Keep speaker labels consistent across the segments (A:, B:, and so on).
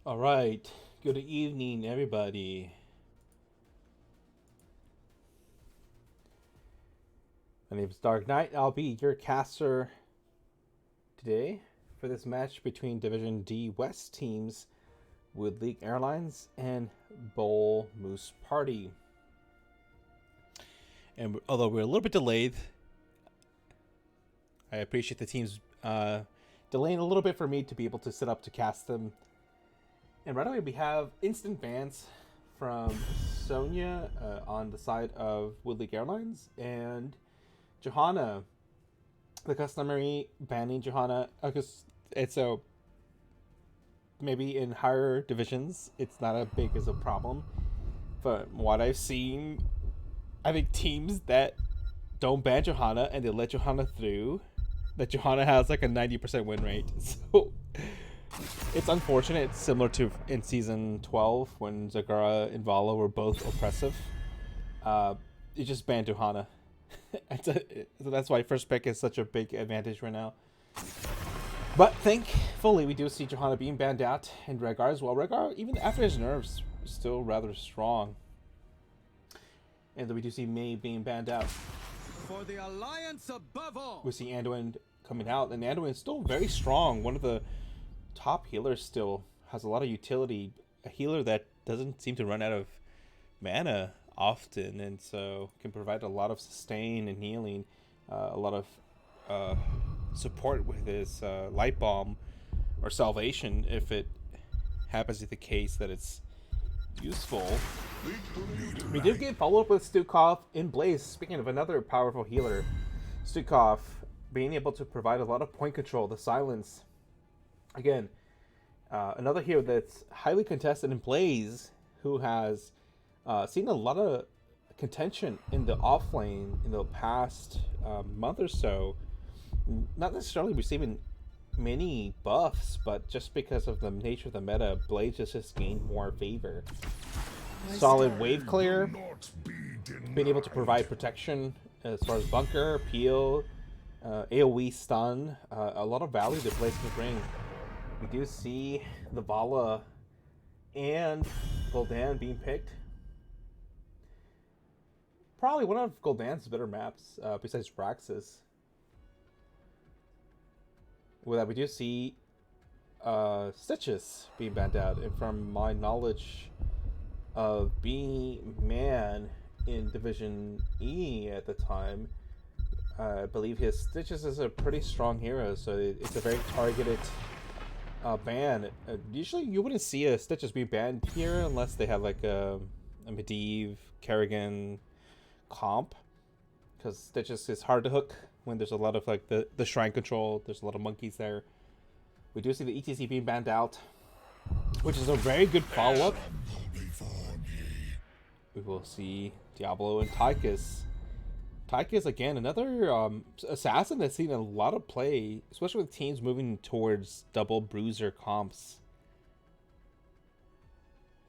A: All right. Good evening, everybody. My name is Dark Knight. I'll be your caster today for this match between Division D West teams with League Airlines and Bull Moose Party. And although we're a little bit delayed, I appreciate the teams delaying a little bit for me to be able to set up to cast them. And right away we have instant bans from Sonia on the side of Wood League Airlines and Johanna. The customary banning Johanna, because it's a maybe in higher divisions it's not as big as a problem. But what I've seen, I think teams that don't ban Johanna and they let Johanna through, that Johanna has like a 90% win rate. So it's unfortunate. It's similar to in season 12 when Zagara and Vala were both oppressive. You just banned Johanna. So that's why first pick is such a big advantage right now. But thankfully, we do see Johanna being banned out and Rhaegar as well. Rhaegar, even after his nerfs, is still rather strong. And then we do see May being banned out.
B: For the alliance above all.
A: We see Anduin coming out, and Anduin is still very strong. One of the top healers, still has a lot of utility. A healer that doesn't seem to run out of mana often, and so can provide a lot of sustain and healing, a lot of support with his light bomb or salvation if it happens to be the case that it's useful. We did get follow up with Stukov in Blaze. Speaking of another powerful healer, Stukov being able to provide a lot of point control, the silence. Again, another hero that's highly contested in Blaze, who has seen a lot of contention in the off lane in the past month or so. Not necessarily receiving many buffs, but just because of the nature of the meta, Blaze just gained more favor. Solid wave clear, being able to provide protection as far as bunker, peel, AoE stun, a lot of value that Blaze can bring. We do see the Vala and Gul'dan being picked. Probably one of Gul'dan's better maps, besides Praxis. With that, we do see Stitches being banned out, and from my knowledge of being man in Division E at the time, I believe his Stitches is a pretty strong hero, so it's a very targeted ban. Usually you wouldn't see a Stitches be banned here unless they have like a Medivh, Kerrigan comp, because Stitches is hard to hook when there's a lot of like the shrine control. There's a lot of monkeys there. We do see the ETC being banned out, which is a very good follow-up. We will see Diablo and Tychus. Tychus, again, another assassin that's seen a lot of play, especially with teams moving towards double bruiser comps.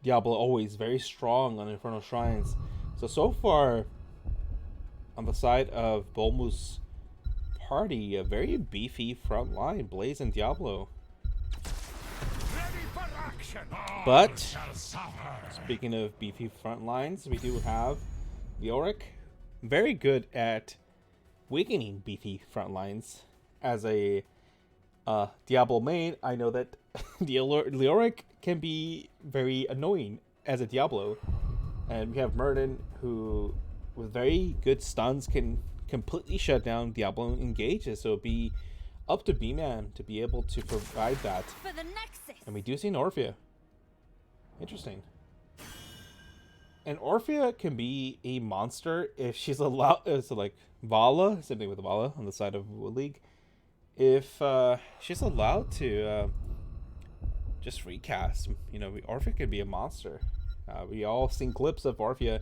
A: Diablo always very strong on Infernal Shrines. So far, on the side of Bull Moose Party, a very beefy front line, Blaze and Diablo. But speaking of beefy front lines, we do have Leoric, very good at weakening beefy front lines. As a Diablo main, I know that Leoric can be very annoying as a Diablo. And we have Murden, who with very good stuns can completely shut down Diablo engages. So it'll be up to B-Man to be able to provide that.
C: For the Nexus.
A: And we do see an Orphea. Interesting. And Orphea can be a monster if she's allowed. So like Vala, same thing with Vala on the side of League. If she's allowed to just recast, you know, Orphea could be a monster. We all seen clips of Orphea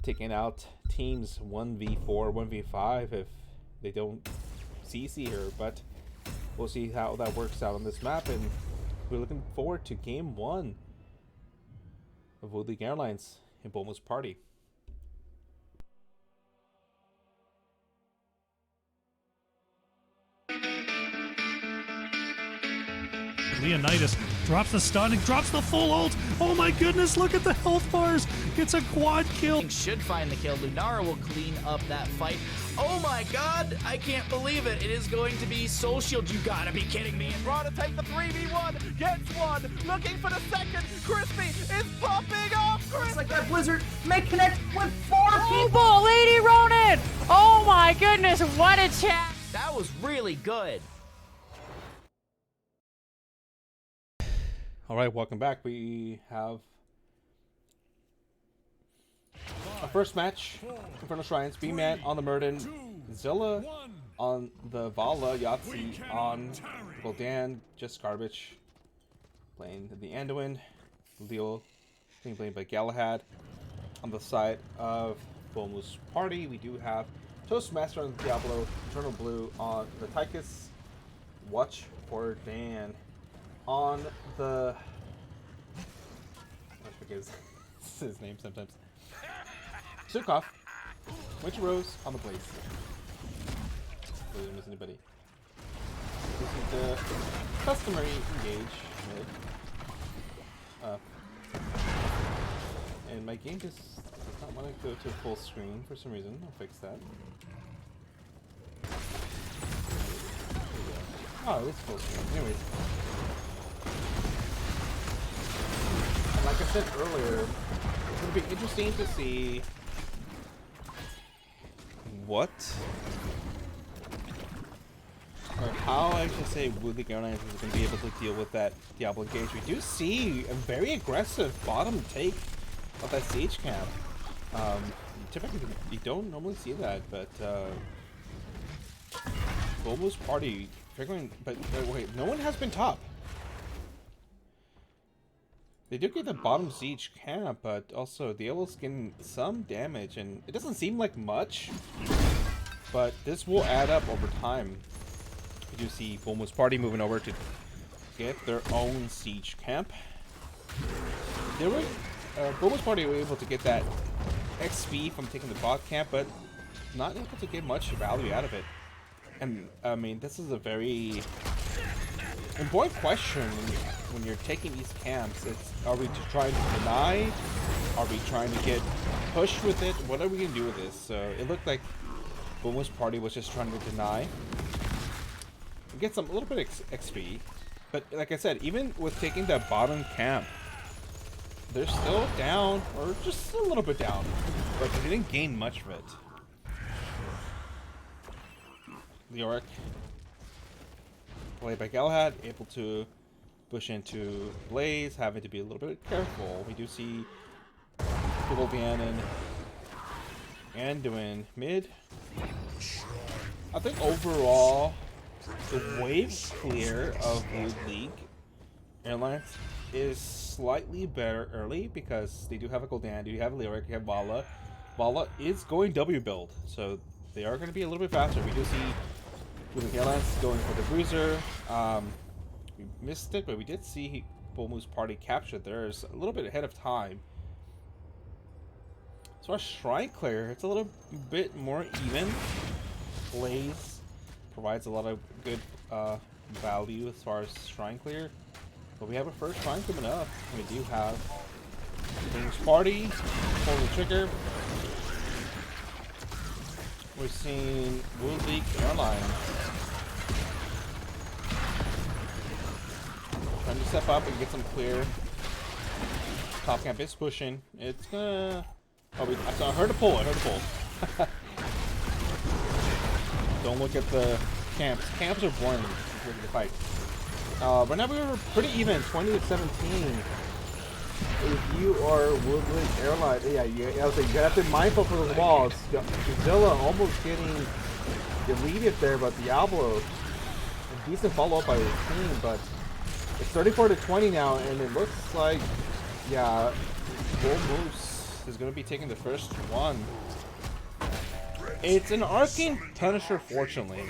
A: taking out teams 1v4, 1v5 if they don't CC her, but we'll see how that works out on this map, and we're looking forward to game 1 of Wood League Airlines in Bull Moose Party.
D: Leonidas
C: Drops the stun and drops the full ult. Oh my goodness, look at the health bars. It's a quad kill.
D: Should find the kill. Lunara will clean up that fight. Oh my god, I can't believe it. It is going to be Soul Shield. You gotta be kidding me. And Raw to take the 3v1, gets one, looking for the second. Crispy is popping off.
E: Looks like that Blizzard may connect with 4 people.
F: People, Lady Ronin! Oh my goodness, what a chat!
D: That was really good.
A: All right, welcome back. We have our first match. Infernal Shrines, B-Man on the Murden, Zilla on the Vala, Yahtzee on Gul'dan, just garbage. Playing the Anduin, Leo being played by Galahad. On the side of Bomu's party, we do have Toastmaster on the Diablo, Eternal Blue on the Tychus, Watch for Dan on the... I forget his name sometimes. Zukov, Winter Rose on the Blaze. Didn't miss anybody. This is the customary engage mid. And my game just does not want to go to full screen for some reason. I'll fix that. There we go. Oh, it is full screen. Anyways. And like I said earlier, it's going to be interesting to see what, or how I should say Woodley Airlines is going to be able to deal with that Diablo engage. We do see a very aggressive bottom take of that siege camp. Typically, you don't normally see that, but Bomu's party figuring. But wait, no one has been top. They do get the bottom siege camp, but also Diablo's getting some damage, and it doesn't seem like much, but this will add up over time. We do see Bomu's party moving over to get their own siege camp. They were Bomu's party were able to get that XP from taking the bot camp, but not able to get much value out of it. And I mean, this is a very important question when you're taking these camps. It's, are we just trying to deny? Are we trying to get pushed with it? What are we gonna do with this? So it looked like Bomu's party was just trying to deny, get some a little bit of XP. But like I said, even with taking that bottom camp, they're still down, or just a little bit down, but they didn't gain much of it. Leoric, played by Galahad, able to push into Blaze, having to be a little bit careful. We do see Gul'dan and Anduin mid. I think overall, the wave clear of Wood League Airlines is slightly better early because they do have a Gul'dan, they do have a Leoric, they have Vala. Vala is going W build, so they are going to be a little bit faster. We do see Wood League Airlines going for the Bruiser. We missed it, but we did see Bomu's party capture theirs a little bit ahead of time. As far as Shrine Clear, it's a little bit more even. Blaze provides a lot of good value as far as Shrine Clear. But we have a first shrine coming up. We do have King's Party, pulling the trigger. We're seeing Wood League Airlines trying to step up and get some clear. Top camp is pushing. It's gonna... Oh, I heard a pull. I heard a pull. Don't look at the camps. Camps are boring. Look at the fight. But now we were pretty even, 20 to 17. If you are Wood League Airline, yeah, I was like, you have to be mindful for those walls. Zilla almost getting deleted there, but Diablo, a decent follow up by his team, but it's 34 to 20 now, and it looks like, yeah, Bull Moose is going to be taking the first one. It's an Arcane Punisher, fortunately.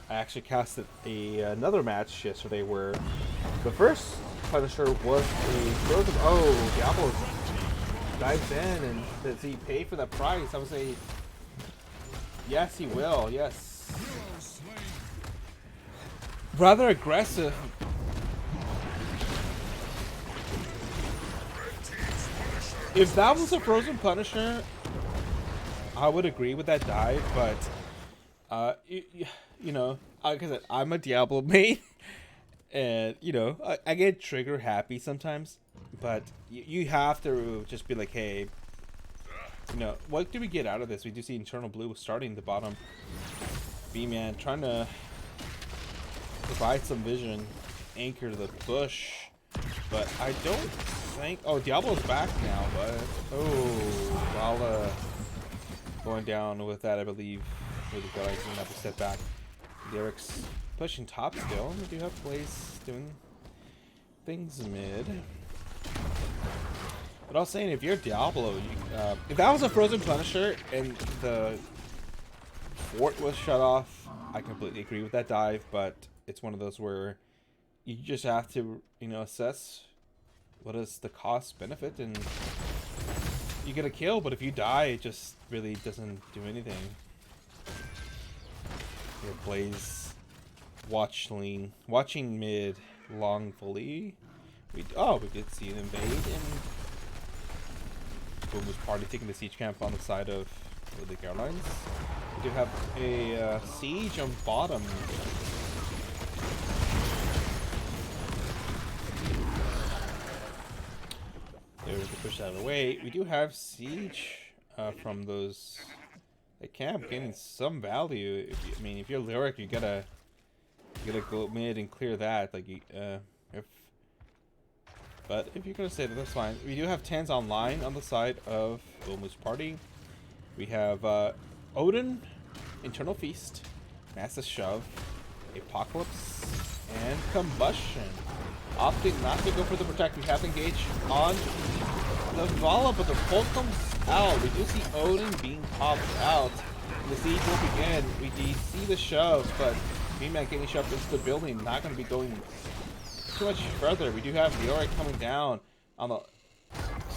A: I actually casted another match yesterday where the first Punisher was a frozen. Oh, Diablo dives in, and does he pay for that price? I would say yes, he will. Yes, rather aggressive If that was a Frozen Punisher, I would agree with that dive, but you know, like I said, I'm a Diablo main, and you know, I get trigger happy sometimes, but you have to just be like, hey, you know, what do we get out of this? We do see Internal Blue starting the bottom. B-Man trying to provide some vision, anchor the bush, but I don't think. Oh, Diablo's back now, but oh, Vala going down with that, I believe. Really good. He's gonna have to step back. Derek's pushing top still. We do have Blaze doing things mid. But I was saying, if you're Diablo, if that was a Frozen Punisher and the fort was shut off, I completely agree with that dive. But it's one of those where you just have to, you know, assess what is the cost benefit, and you get a kill. But if you die, it just really doesn't do anything. Here, Blaze watching mid longfully. We did see an invade, and Boom was party taking the siege camp on the side of the Airlines. We do have a siege on bottom. There's the push out of the way. We do have siege from those. The camp getting some value. I mean, if you're Lyric, you gotta go mid and clear that. Like, but if you're gonna say that, that's fine. We do have 10s online on the side of Boom's party. We have Odin, Internal Feast, Massive Shove, Apocalypse, and Combustion. Opting not to go for the protect. We have to engage on the Vala, but the pull comes out. We do see Odin being popped out. The siege will begin. We do see the shove, but B-Man getting shoved into the building. Not going to be going too much further. We do have Yorick coming down on the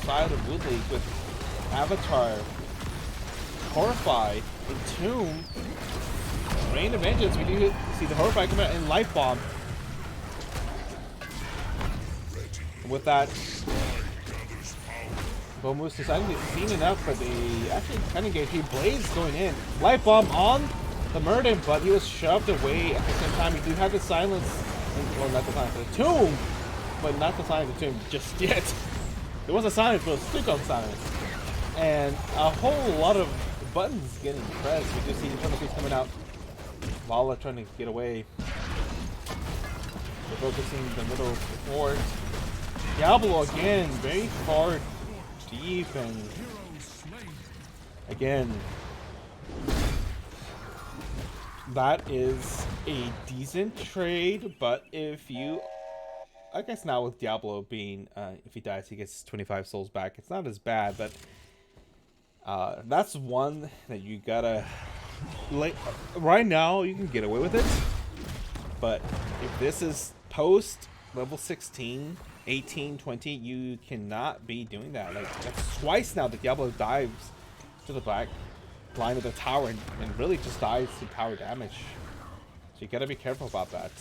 A: side of Woodley with Avatar, Horrify, Entomb, Rain of Vengeance. We do see the Horrify come out and Life Bomb. And with that, Bomus deciding to clean it up, but they actually kind of gave Blaze going in. Light Bomb on the Murden, but he was shoved away at the same time. We do have the silence, or not the silence, the tomb, but not the silence of the tomb just yet. There was a silence, but it was still on silence. And a whole lot of buttons getting pressed. We do see Internal Feast coming out. Vala trying to get away. We're focusing the middle of the fort. Diablo again, very far deep, and again, that is a decent trade. But if you, I guess now with Diablo being, if he dies, he gets 25 souls back. It's not as bad, but that's one that you gotta, like, right now you can get away with it. But if this is post level 16, 18, 20, you cannot be doing that. Like, that's twice now that Diablo dives to the back line of the tower and really just dies to power damage. So you gotta be careful about that.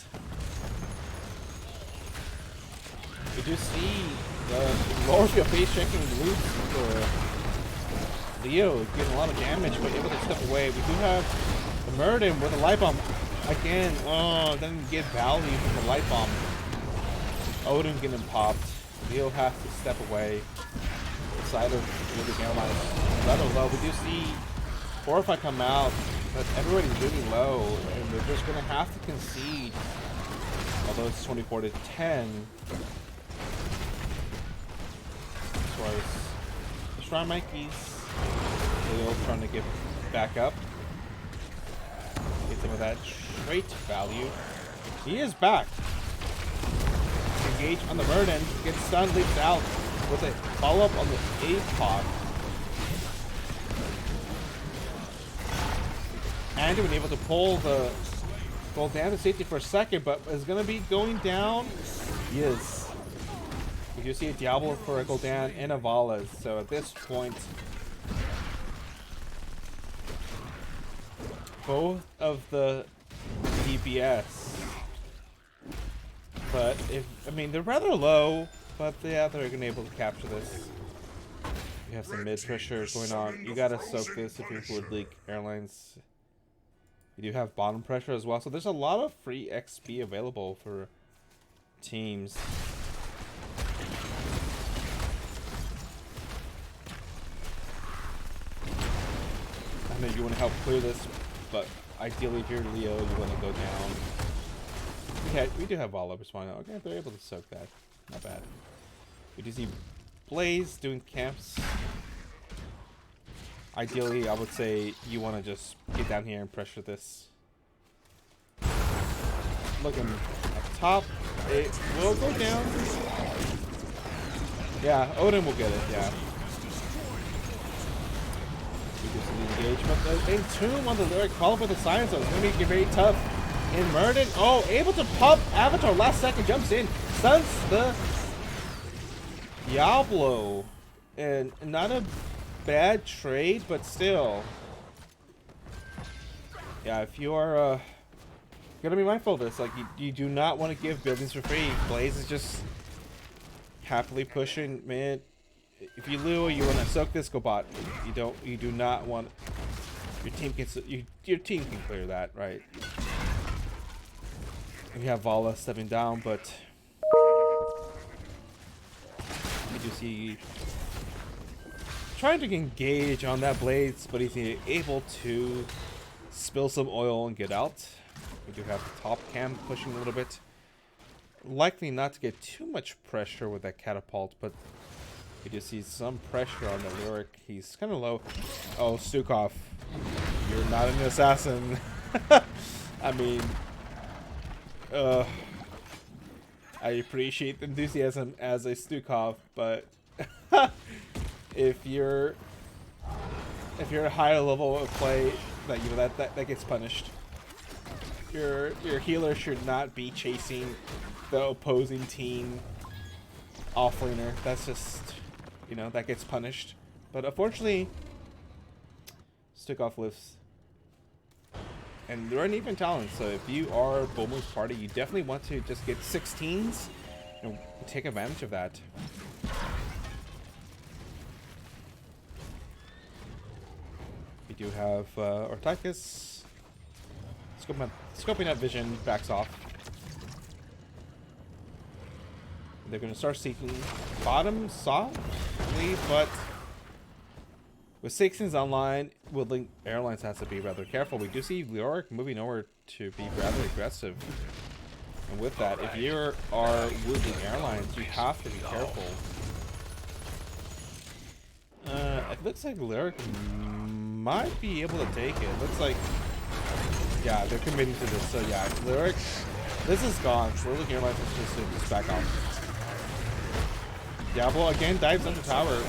A: We do see the lower field face checking loot for Leo getting a lot of damage, but able to step away. We do have the Murden with a light bomb. Again, doesn't get value from the light bomb. Odin getting popped. Leo has to step away. Side of the Airlines rather low. We do see Horrify come out, but everybody's really low, and they're just gonna have to concede. Although it's 24 to 10. As far as the Shrine Mikey's, Leo trying to get back up. Get some of that trait value. He is back. Engage on the Murden, gets stunned, leaps out with a follow-up on the APOC. Andrew been able to pull the gold down to safety for a second, but is going to be going down. He is. We do see a Diablo for a Gul'dan and a Vala, so at this point, both of the DPS. But if, I mean, they're rather low, but yeah, they're gonna be able to capture this. We have some mid pressure going on. You gotta soak this if you're Wood League Airlines. You do have bottom pressure as well, so there's a lot of free XP available for teams. I know you want to help clear this, but ideally if you're Leo, you want to go down. Okay, we do have Vala responding. Okay, they're able to soak that. Not bad. We do see Blaze doing camps. Ideally, I would say you want to just get down here and pressure this. Looking up top, it will go down. Yeah, Odin will get it, yeah. We do some engagement. Entomb on the lyric, followed by the silence, so it's going to be very tough. And Murden, oh, able to pop Avatar last second, jumps in, stuns the Diablo. And not a bad trade, but still. Yeah, if you are gonna be mindful of this, like you do not want to give buildings for free. Blaze is just happily pushing, man. If you lure, you want to soak this, go bot. You do not want your team can clear that, right? We have Vala stepping down, but we do see trying to engage on that Blades, but he's able to spill some oil and get out. We do have the top cam pushing a little bit. Likely not to get too much pressure with that catapult, but we do see some pressure on the lyric. He's kind of low. Oh, Stukov, you're not an assassin. I mean, I appreciate the enthusiasm as a Stukov, but if you're a higher level of play, that gets punished. Your healer should not be chasing the opposing team offlaner. That's just, that gets punished. But unfortunately, Stukov lives. And they're an even talent, so if you are Bomo's party, you definitely want to just get 16s and take advantage of that. We do have Ortychus scoping out vision, backs off. They're going to start seeking bottom softly, but with 16s online, Wood League Airlines has to be rather careful. We do see Leoric moving over to be rather aggressive. And with that, if you are Wood League Airlines, you have to be careful. It looks like Leoric might be able to take it. It looks like, yeah, they're committing to this. So yeah, Leoric, this is gone. Wood League Airlines is just back off. Diablo again dives under tower.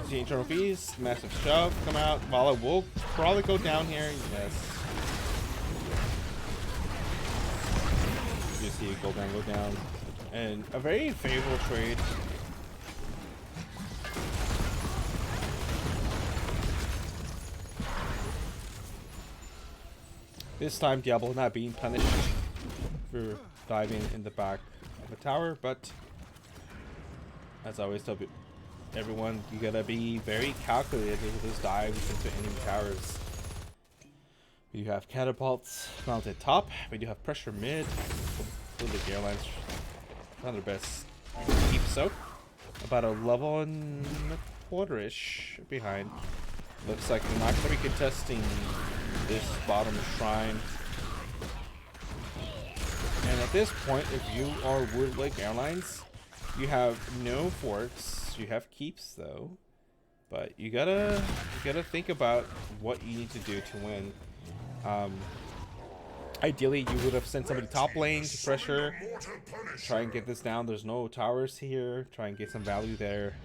A: Seeing trophies, massive shove come out. Vala will probably go down here. Yes. You see it go down. And a very favorable trade. This time Diablo not being punished for diving in the back of a tower, but as I always tell everyone, you gotta be very calculated with those dives into enemy towers. We do have catapults mounted top. We do have pressure mid. The Airlines trying their best to keep soak. About a level and a quarter-ish behind. Looks like they're not going to be contesting this bottom shrine. And at this point, if you are Wood League Airlines, you have no forts. You have keeps though, but you gotta think about what you need to do to win. Ideally, you would have sent somebody top lane to pressure, try and get this down. There's no towers here. Try and get some value there.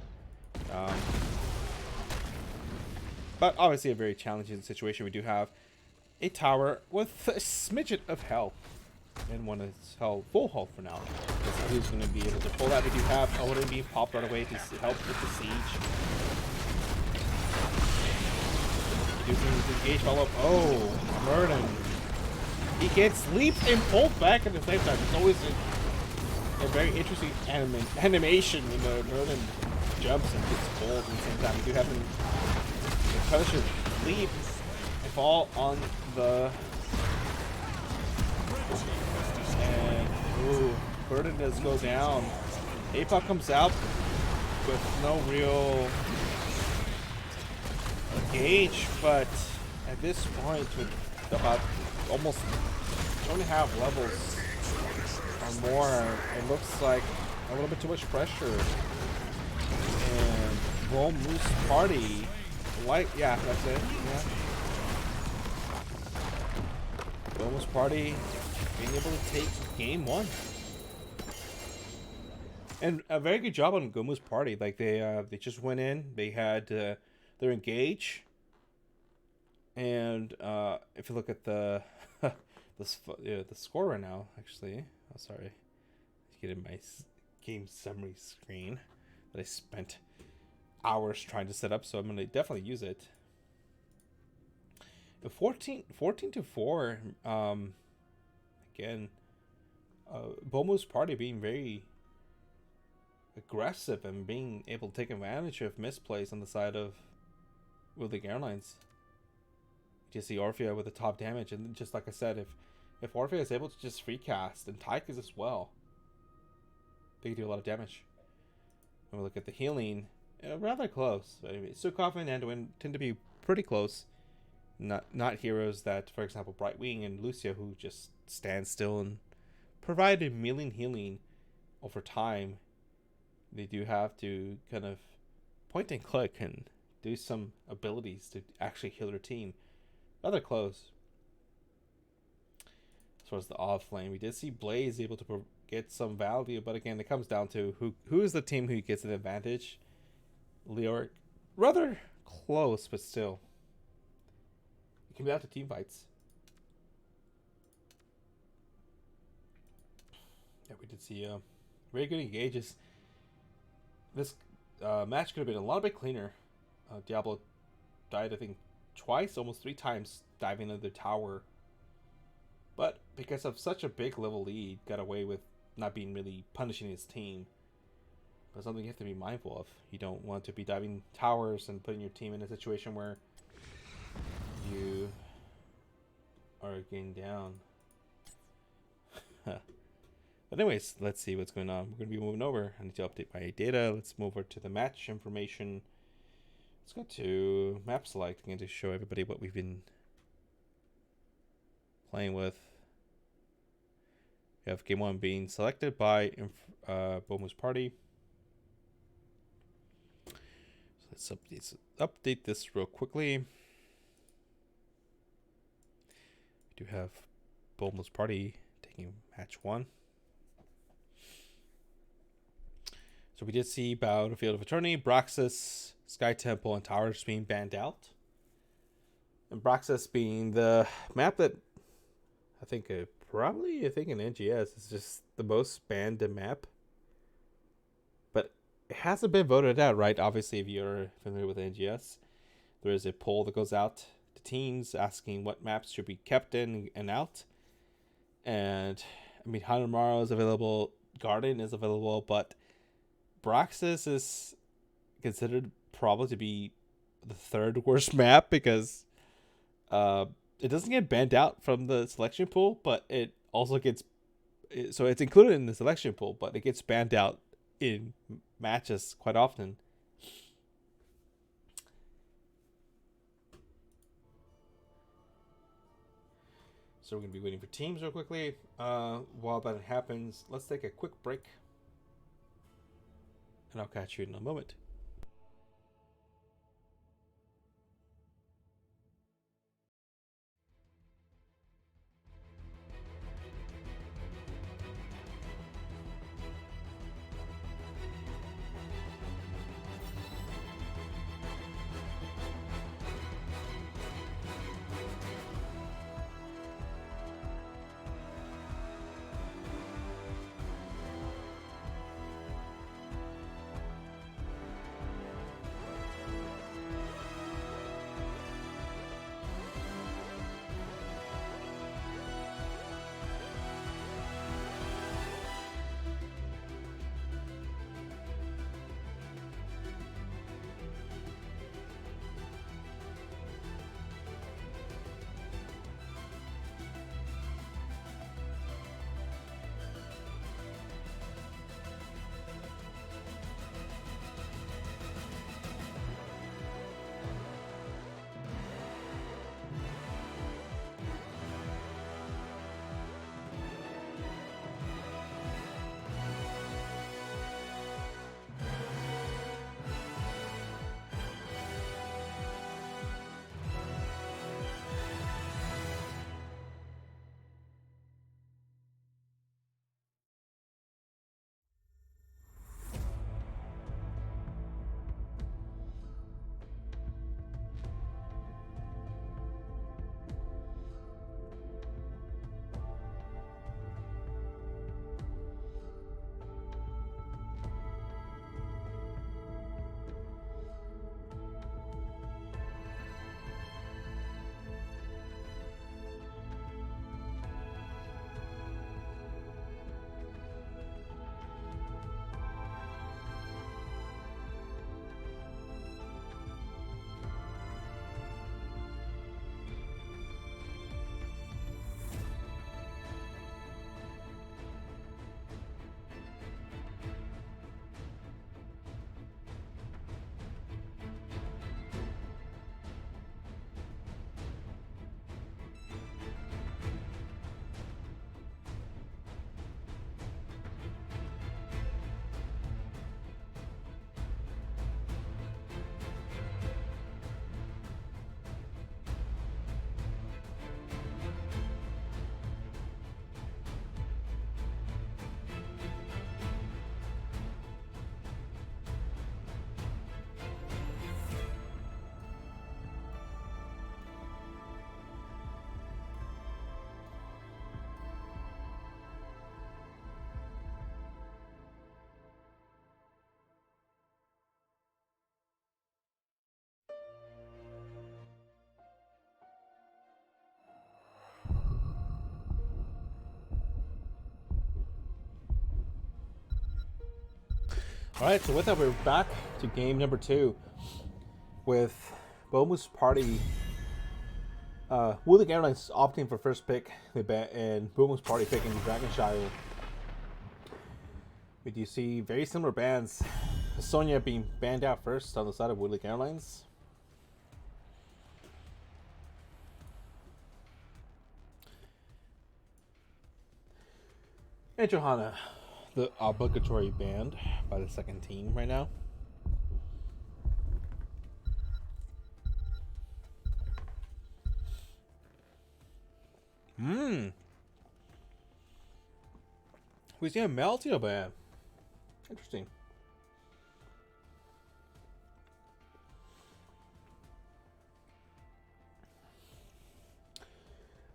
A: But obviously a very challenging situation. We do have a tower with a smidget of health. And one is full health for now. Who's going to be able to pull that? We do have Odin being popped right away to help with the siege. We do see engage follow up. Oh, Murden. He gets leaped and pulled back at the same time. It's always a very interesting animation when the Merlin jumps and gets pulled at the same time. You do have him Punisher leap and fall on the... And, ooh, Burden does go down. Apoc comes out with no real gauge, but at this point, with about almost 2.5 levels or more, it looks like a little bit too much pressure. And Roll Moose Party, yeah, that's it. Yeah. Roll Moose Party being able to take game 1. And a very good job on Gomu's Party. Like they just went in, they had their engage, and if you look at the the score right now, actually, oh sorry, getting my game summary screen that I spent hours trying to set up, so I'm gonna definitely use it. 14-4. Again, Bomo's Party being very aggressive and being able to take advantage of misplays on the side of Willing Airlines. You see Orphea with the top damage, and just like I said, if Orphea is able to just free cast, and Tychus as well, they can do a lot of damage. When we look at the healing, rather close. I mean, Sukov and Anduin tend to be pretty close. Not heroes that, for example, Brightwing and Lucia, who just stand still and provide a milling healing over time. They do have to kind of point and click and do some abilities to actually heal their team. Rather close. As far as the off lane, we did see Blaze able to get some value, but again, it comes down to who is the team who gets an advantage. Leoric, rather close, but still. It can be down to team fights. Yeah, we did see very good engages. This match could have been a lot bit cleaner. Diablo died, I think, twice, almost 3 times, diving into the tower. But because of such a big level lead, got away with not being really punishing his team. But something you have to be mindful of. You don't want to be diving towers and putting your team in a situation where you are getting down. But anyways, let's see what's going on. We're going to be moving over. I need to update my data. Let's move over to the match information. Let's go to map select again to show everybody what we've been playing with. We have game 1 being selected by Bomu's Party. So let's update this real quickly. We do have Bomu's Party taking match 1. So we did see Battlefield of Eternity, Braxis, Sky Temple, and Towers being banned out. And Braxis being the map that I think in NGS is just the most banned map. But it hasn't been voted out, right? Obviously, if you're familiar with NGS, there is a poll that goes out to teams asking what maps should be kept in and out. And I mean, Hanamaro is available, Garden is available, but Braxis is considered probably to be the 3rd worst map because it doesn't get banned out from the selection pool, but it also gets, so it's included in the selection pool, but it gets banned out in matches quite often. So we're going to be waiting for teams real quickly. While that happens, let's take a quick break. And I'll catch you in a moment. Alright, so with that, we're back to game number 2 with Bomu's Party. Woodley Airlines opting for first pick, and Bomu's Party picking Dragonshire. We do see very similar bans. Sonya being banned out first on the side of Woodley Airlines. And Johanna, the obligatory banned by the second team right now. We see a Meltio ban. Interesting.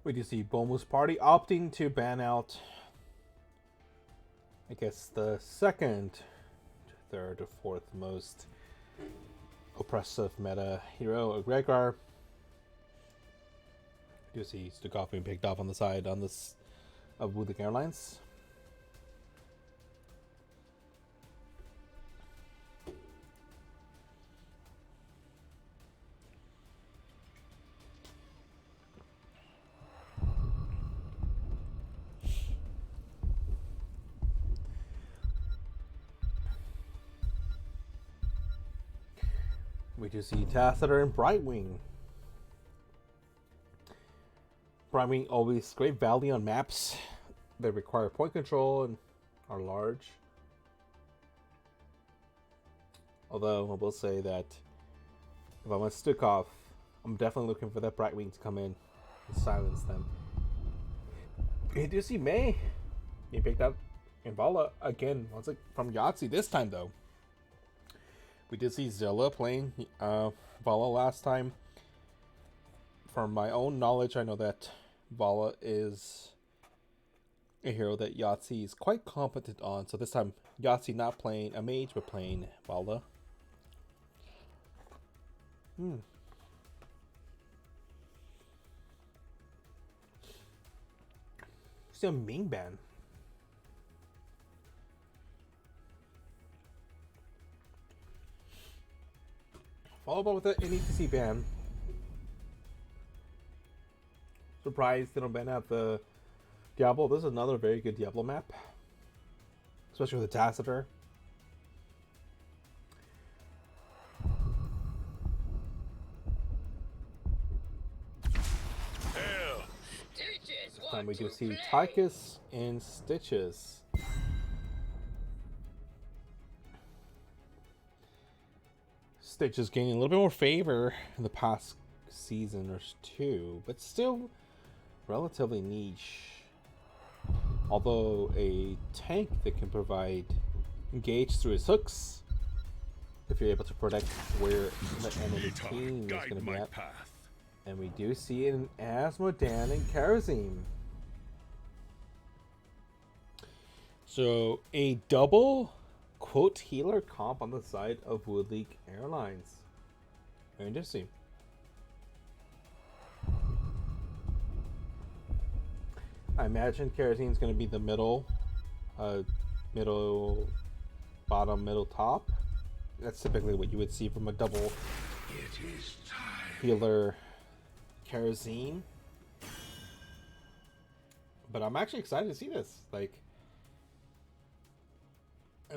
A: We do see Bomu's Party opting to ban out, I guess, the second, third, or fourth most oppressive meta hero, Gregor. We do see Stukov being picked off on the side on this of Woodley Airlines. We do see Tacitor and Brightwing. Brightwing always great value on maps that require point control and are large. Although I will say that if I'm on Stukov, I'm definitely looking for that Brightwing to come in and silence them. We do see May being picked up in Vala again, once from Yahtzee this time though. We did see Zilla playing Vala last time. From my own knowledge, I know that Vala is a hero that Yahtzee is quite competent on. So this time, Yahtzee not playing a mage, but playing Vala. Still Ming ban. Followed up with an NETC ban. Surprised they don't ban out the Diablo. This is another very good Diablo map. Especially with the Tacitor. This time we do see Tychus and Stitches. Stitches gaining a little bit more favor in the past season or two, but still relatively niche. Although a tank that can provide engage through his hooks, if you're able to protect where the enemy team is going to be at. And we do see an Asmodan and Kerosene. So a double quote healer comp on the side of Woodley Airlines. Very interesting. I imagine Kerosene is going to be the middle, bottom, middle, top. That's typically what you would see from a double healer Kerosene. But I'm actually excited to see this. Like,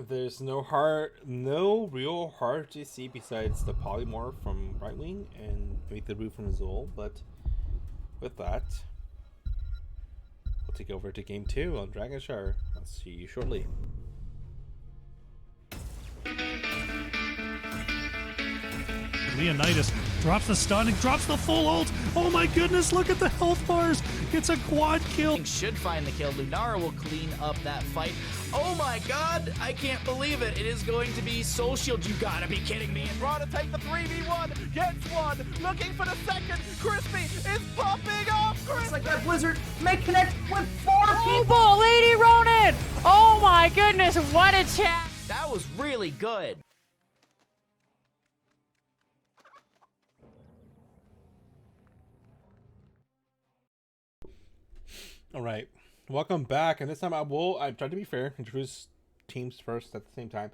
A: there's no real hard GC besides the polymorph from Brightwing and maybe the root from Azul. But with that, we'll take over to game 2 on Dragonshire. I'll see you shortly.
C: Leonidas drops the stun and drops the full ult. Oh my goodness, look at the health bars. It's a quad kill.
D: Should find the kill. Lunara will clean up that fight. Oh my god, I can't believe it. It is going to be Soul Shield. You gotta be kidding me. And Raw to take the 3v1, gets one, looking for the second. Crispy is popping off.
E: Looks like that Blizzard may connect with 4 people.
F: Oh, Lady Ronin! Oh my goodness, what a chat!
D: That was really good.
A: All right, welcome back. And this time I tried to be fair, introduce teams first at the same time.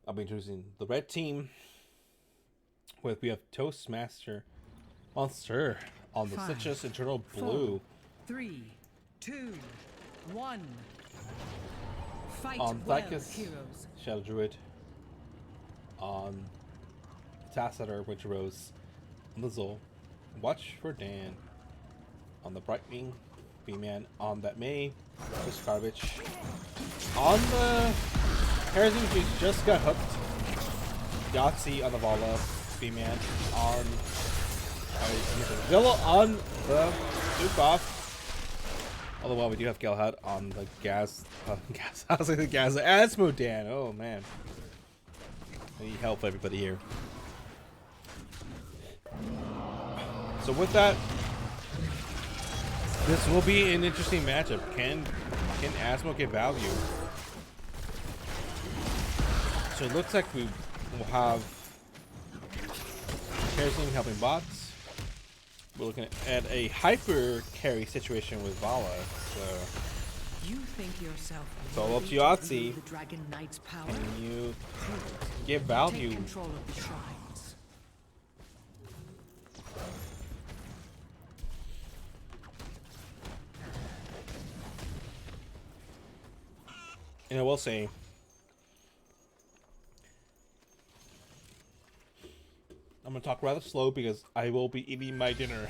A: I'll be introducing the red team. We have Toastmaster Monster on the
G: Five,
A: Citrus Eternal
G: 4,
A: Blue.
G: 3, 2, 1. Fight
A: On
G: well,
A: Thykis,
G: heroes.
A: Shadow Druid. On Tassadar, Winter Rose. On the Zol, Watch for Dan. On the Brightwing, B-Man. On that May, just garbage. On the Harrison, she just got hooked. Yahtzee on the Vala, B-Man. On Villa on the Duke off. Although we do have Galahad on the gas. I was like the gas. Asmodan. Oh man. I need help, everybody here. So with that, this will be an interesting matchup. Can Asmo get value? So it looks like we will have Kerosene helping bots. We're looking at a hyper carry situation with Vala. So
G: You think yourself
A: it's all up to
G: worthy
A: Yahtzee.
G: wield the Dragon Knight's power?
A: Can you
G: Prove it.
A: give
G: Take
A: value?
G: control of the shrines.
A: And I will say, I'm gonna talk rather slow because I will be eating my dinner.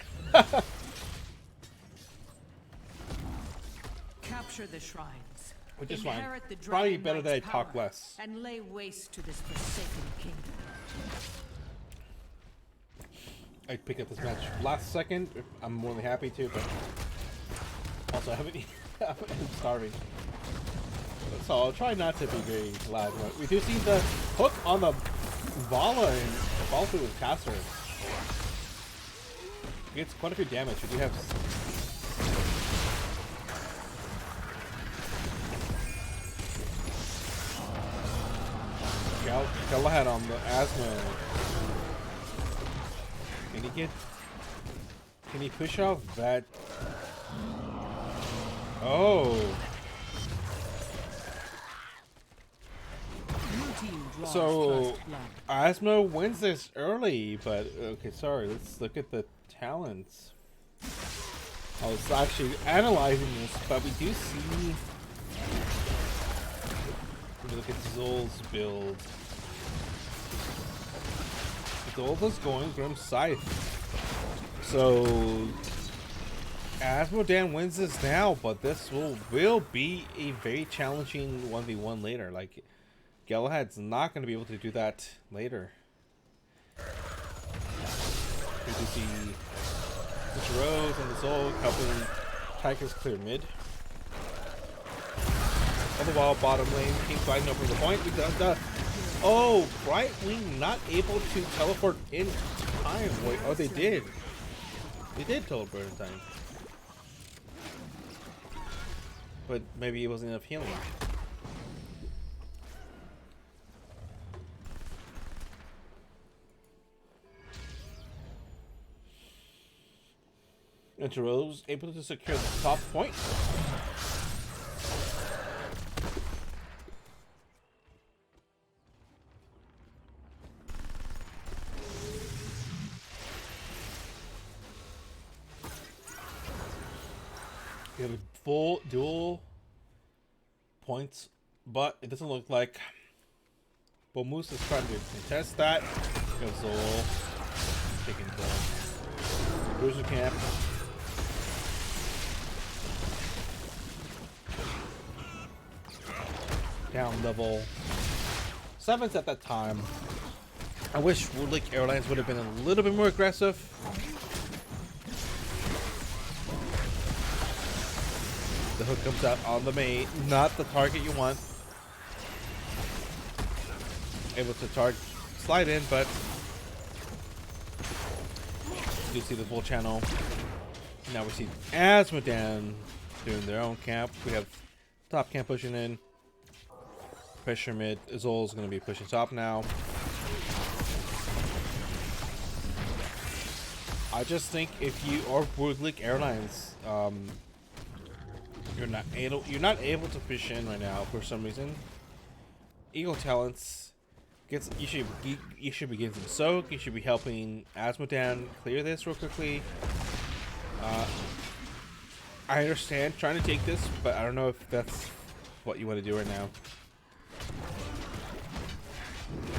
G: Capture the shrines.
A: Which is fine.
G: Inherit the
A: Probably
G: Dragon
A: better that I
G: Knight's
A: talk
G: power
A: less.
G: And lay waste to this forsaken kingdom.
A: I picked up this match last second. I'm more than happy to, but also I haven't eaten. I'm starving. So I'll try not to be very loud. But we do see the hook on the Vala and fall through with Caster. Gets quite a few damage. We do have Galahad on the Asmo. Can he push off that? Oh.
G: Blue team draws
A: So
G: first blood.
A: Asmo wins this early, but okay, sorry, let's look at the talents. I was actually analyzing this, but we do see. Let me look at Zol's build. Zol is going Grim Scythe. So Asmodan wins this now, but this will be a very challenging 1v1 later. Like Galahad's not going to be able to do that later. We do see this Rose and the Zol helping Tigers clear mid. All the while, bottom lane, King sliding over the point. We got the Brightwing not able to teleport in time. Wait, oh, they did. They did teleport in time. But maybe it wasn't enough healing. And Rose able to secure the top point. We have a full dual points, but it doesn't look like Moose is trying to contest that. We have Zol taking the Bruiser camp. Down level 7s at that time. I wish Wood Lake Airlines would have been a little bit more aggressive. The hook comes out on the main, not the target you want. Able to slide in, but you see the full channel. Now we see Asmodan doing their own camp. We have top camp pushing in. Pressure mid. Zol's going to be pushing top now. I just think if you are Wood Lake Airlines, you're not able to push in right now for some reason. Eagle talents You should be getting some soak. You should be helping Asmodan clear this real quickly. I understand trying to take this, but I don't know if that's what you want to do right now.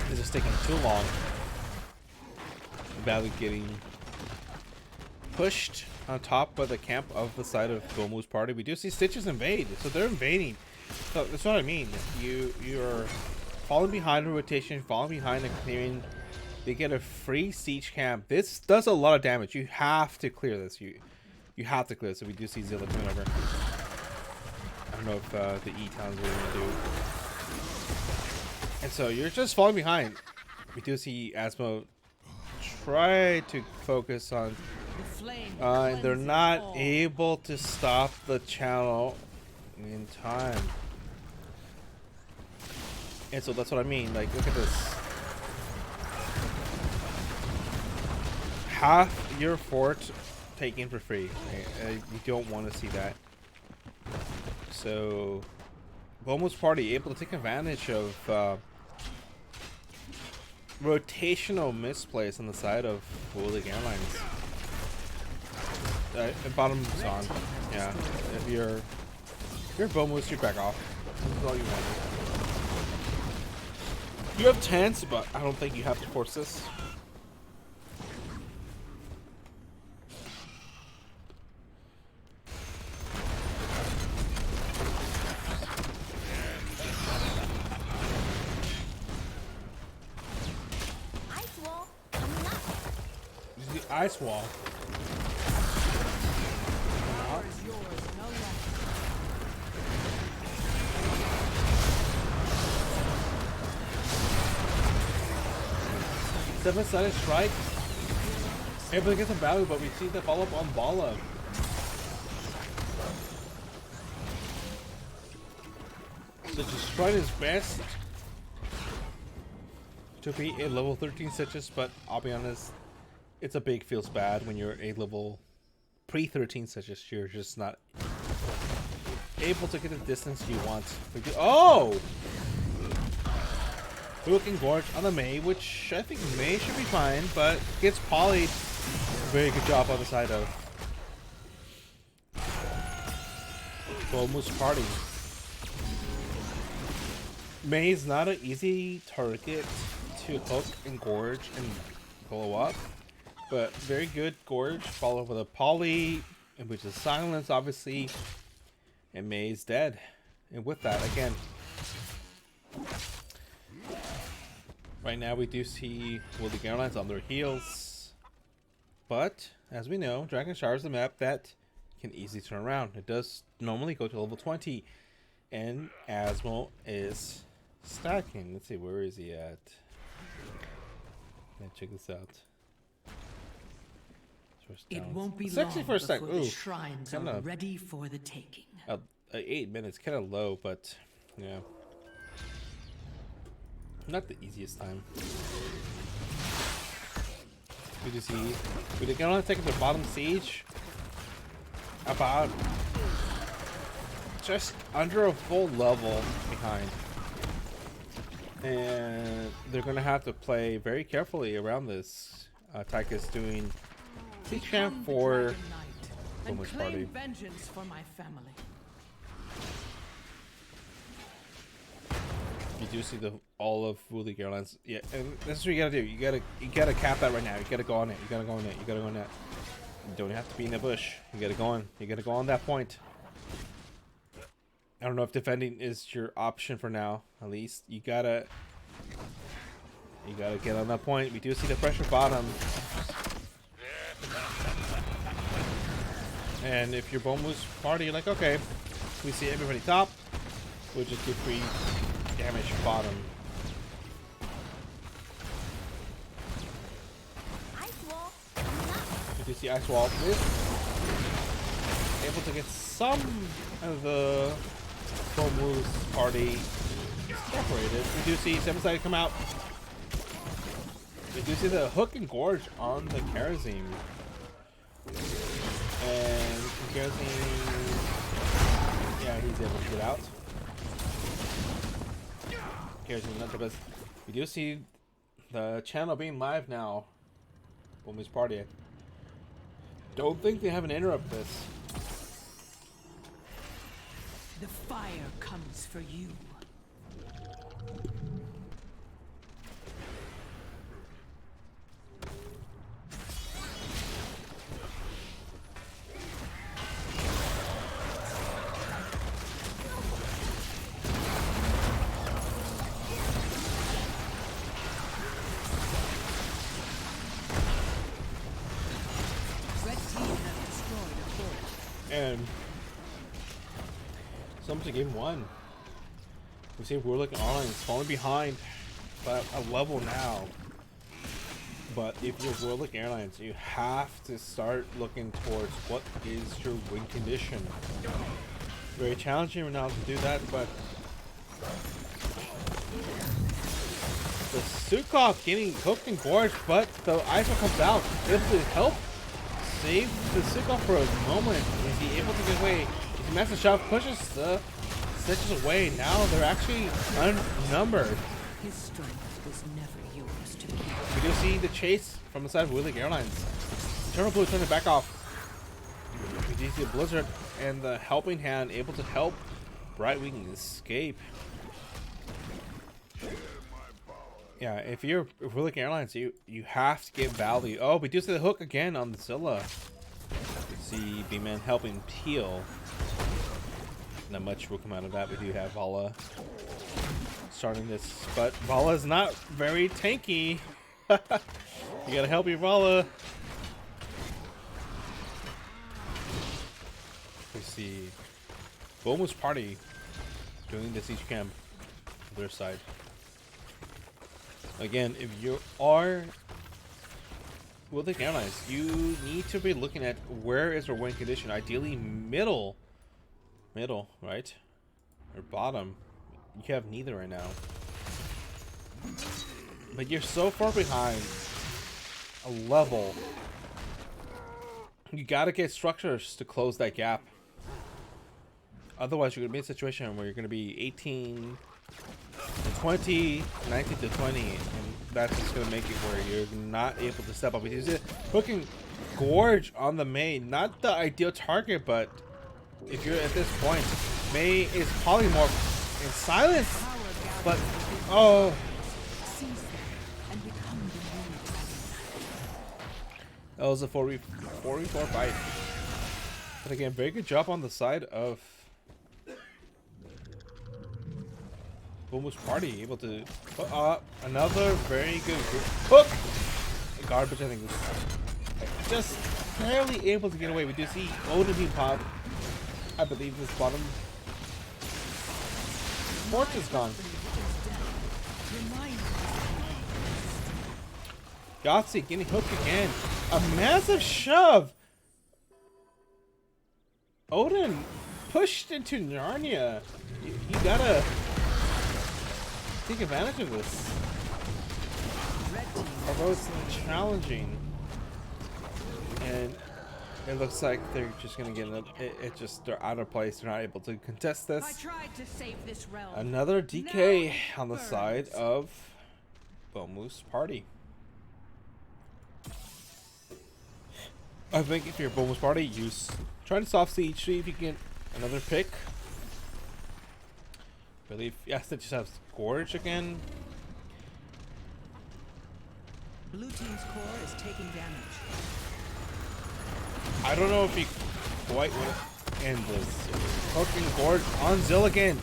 A: This is taking too long. Badly getting pushed on top of the camp of the side of Gomu's party. We do see Stitches invade, so they're invading. So that's what I mean. You're falling behind the rotation, falling behind the clearing. They get a free siege camp. This does a lot of damage. You have to clear this. You have to clear this. So we do see Zilla coming over. I don't know if the E-Town's really gonna do. And so you're just falling behind. We do see Asmo try to focus on, and they're not able to stop the channel in time. And so that's what I mean. Like, look at this. Half your fort taken for free. You don't want to see that. So, Gomu's party able to take advantage of rotational misplays on the side of Airlines. Bottom's on. Yeah. If you're Bomus, you back off. That's all you want. You have tents, but I don't think you have to force this. Ice wall. Seven-sided strike. Able to get some value, but we see the follow-up on Bala. So just trying his best to be a level 13 Citrus, but I'll be honest, it's a big feels bad when you're a level pre-13 Citrus. You're just not able to get the distance you want. Oh! Hook and Gorge on the Mei, which I think Mei should be fine, but gets polyed. Very good job on the side of Gomu's party. Mei's not an easy target to hook and gorge and blow up, but very good gorge, followed with a poly, which is silence, obviously, and Mei's dead. And with that, again, right now we do see the Airlines on their heels, but as we know, Dragon Shower is a map that can easily turn around. It does normally go to level 20, and Asmo is stacking. Let's see, where is he at? Let's check this out.
G: It won't be
A: it's
G: long
A: actually first stack.
G: before
A: Ooh,
G: the shrines are ready for the taking.
A: 8 minutes, kind of low, but yeah, not the easiest time. We just see we can only take the bottom siege about just under a full level behind, and they're gonna have to play very carefully around this. Tyka's doing siege camp for Gomu's party.
G: Vengeance for my family.
A: You do see all of Wulig Airlines. Yeah, and that's what you gotta do. You gotta cap that right now. You gotta go on it. You gotta go on it. You gotta go on that. You don't have to be in the bush. You gotta go on. You gotta go on that point. I don't know if defending is your option for now. At least you gotta get on that point. We do see the pressure bottom. And if you're Bomu's party, you're like, okay, we see everybody top. We'll just get free damage bottom. You do see Ice Wall with able to get some of the Bomu's party separated. We do see 7-sided come out. We do see the hook and gorge on the Karazim. And Karazim, yeah, he's able to get out. Karazim not the best We do see the channel being live now. Women's Party. Don't think they have an interrupt this.
G: The fire comes for you.
A: And something to game one. We see Warlock and Airlines falling behind by a level now. But if you're Warlock Airlines, you have to start looking towards what is your win condition. Very challenging right now to do that, but the Sukov getting hooked and gorged, but the ISO comes out, able to help save the Sukov for a moment. Is he able to get away? He makes a shove, pushes the Stitches away. Now they're actually unnumbered.
G: His strength was never yours to keep.
A: We do see the chase from the side of Warlock Airlines. Eternal Blue turning back off. We do see Blizzard and the helping hand able to help Brightwing escape. Yeah, if you're Warlock Airlines, you have to get value. Oh, we do see the hook again on the Zilla. We see B-Man helping Peel. Not much will come out of that. We do have Vala starting this, but Vala's not very tanky. You gotta help your Vala. We see Boma's party doing the siege camp on their side. Again, if you are Warlock Airlines, you need to be looking at where is our win condition. Ideally, middle, right? Or bottom. You have neither right now. But you're so far behind a level. You gotta get structures to close that gap. Otherwise, you're gonna be in a situation where you're gonna be 18 to 20, 19 to 20, and that's just gonna make it where you're not able to step up. Because it's hooking Gorge on the main, not the ideal target, but if you're at this point, May is polymorph in silence, but oh. That was a 4v4 fight. But again, very good job on the side of Boma's party, able to put up another very good hook. Garbage, I think, was just barely able to get away. We do see Odin being popped. I believe this bottom Force is gone. Yahtzee getting hooked again. A massive shove. Odin pushed into Narnia. You gotta take advantage of this. Although it's challenging, and it looks like they're just gonna get they're out of place. They're not able to contest this.
G: I tried to save this realm.
A: Another DK on the side of Bomu's party. I think if you're Bomu's party, try to soft siege, see if you can get another pick. I believe, yes, they just have Gorge again.
G: Blue team's core is taking damage.
A: I don't know if he quite want to end this. Hooking Gorge on Zill again.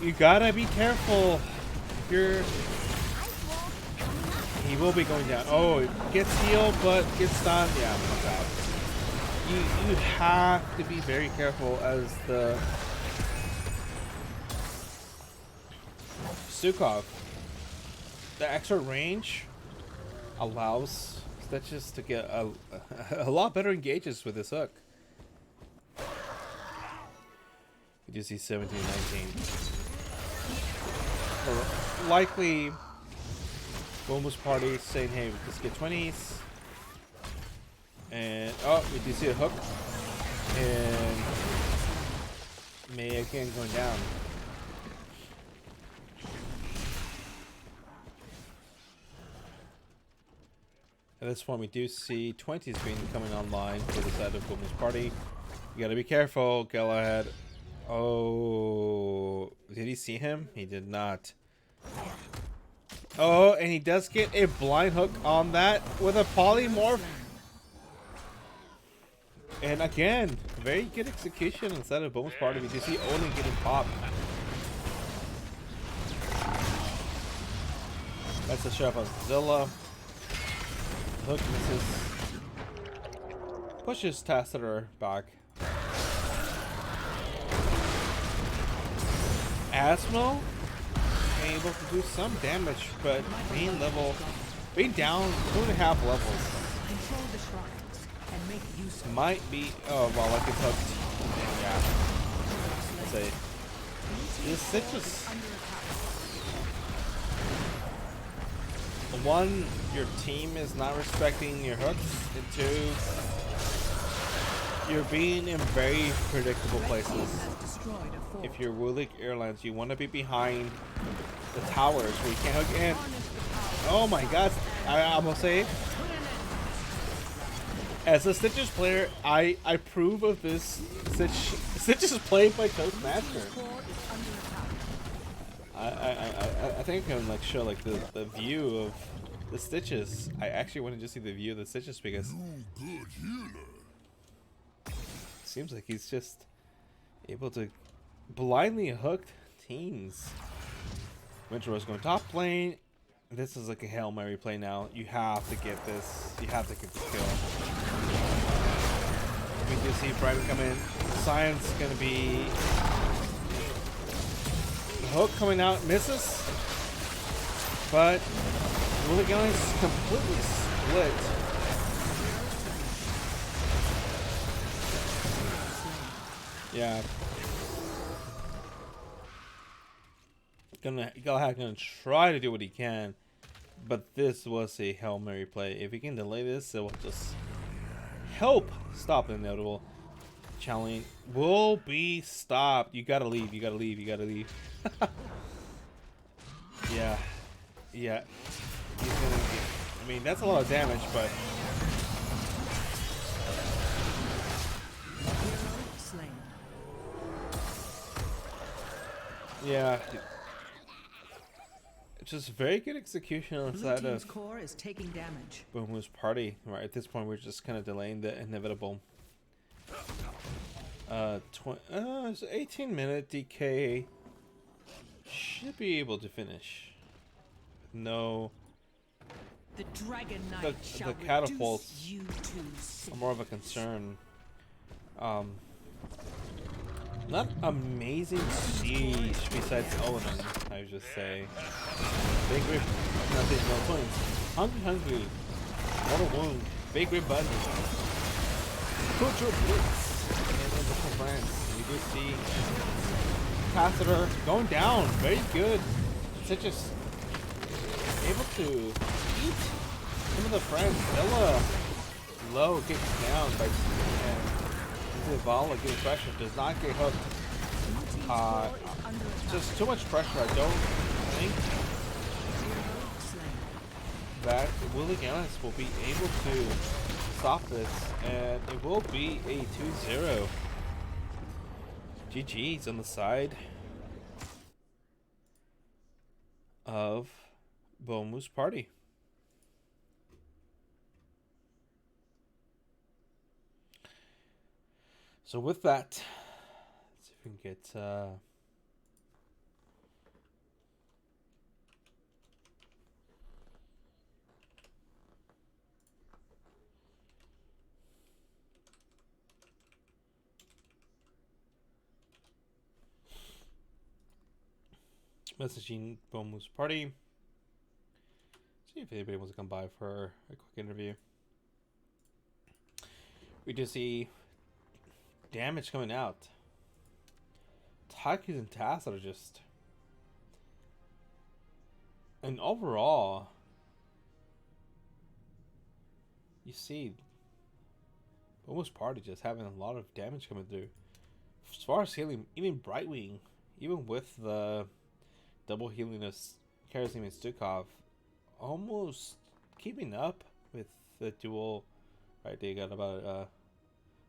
A: You gotta be careful. He will be going down. Oh, it gets healed, but gets stunned. Yeah, no doubt. You have to be very careful as the Sukov. The extra range allows Stitches to get a lot better engages with this hook. We do see 17, 19. So likely Boma's party saying, hey, let's get 20s. And oh, we do see a hook. And May again going down. At this point, we do see 20's been coming online for the side of Boomer's party. You gotta be careful, Galahad. Oh, did he see him? He did not. Oh, and he does get a blind hook on that with a polymorph. And again, very good execution inside of Boomer's party. We do see Odin getting popped. That's a shove of Zilla. Hook misses. Pushes Tacitor back. Asmo able to do some damage, but being down 2.5 levels.
G: Control the shrines and make use of
A: Might be well, like it's hooked. Yeah. Let's say this citrus. One, your team is not respecting your hooks, and two, you're being in very predictable places.
G: has destroyed a fort.
A: If you're Woolick Airlines, you want to be behind the towers where you can't hook in. Oh my god, I'm gonna say, as a Stitches player, I approve of this Stitches play by Toastmaster. I think I can like show like the view of the Stitches. I actually wanted to see the view of the Stitches because it seems like he's just able to blindly hook teams. Winter Rose going top lane. This is like a Hail Mary play now. You have to get this. You have to get this kill. We do see Brighton come in. Science gonna be hook coming out, misses, but Wooligan is completely split. Yeah, gonna try to do what he can, but this was a Hail Mary play. If he can delay this, it will just help stop the inevitable. Challenge will be stopped. You gotta leave. You gotta leave. You gotta leave. Yeah. Yeah. He's gonna get, I mean, that's a lot of damage, but
G: Slain.
A: yeah. It's just very good execution on the
G: Blue
A: side
G: team's
A: of
G: core is taking damage.
A: Boomer's party. Right at this point, we're just kind of delaying the inevitable. It's 18-minute DK. Should be able to finish. No,
G: The Dragon Knight shall
A: the catapults
G: reduce you to
A: are more of a concern. Not amazing siege besides Owen, I would just say. Big rib, nothing, no points. Hungry, mortal wound, big rib button. Put your blitz and then the France. We do see Catheter going down, very good. Such as able to eat some of the friends. Ella low gets down by Vala getting pressure, does not get hooked. Just too much pressure. I don't think that Willie Gallis will be able to stop this, and it will be a 2-0. GG's on the side of Bomu's party. So with that, let's see if we can get messaging Bomu's party. See if anybody wants to come by for a quick interview. We do see damage coming out. Takis and Tass are just, and overall, you see almost party just having a lot of damage coming through. As far as healing, even Brightwing, even with the double healing of Karazim and Stukov, almost keeping up with the duel. Right, they got about